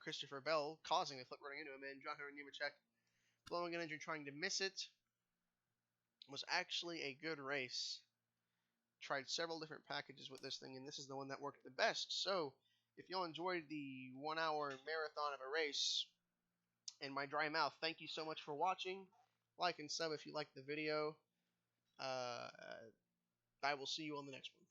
Christopher Bell causing a flip running into him, and John Henry Nemechek blowing an engine trying to miss it. Was actually a good race. Tried several different packages with this thing, and this is the one that worked the best. So, if y'all enjoyed the 1 hour marathon of a race and my dry mouth, thank you so much for watching. Like and sub if you liked the video. I will see you on the next one.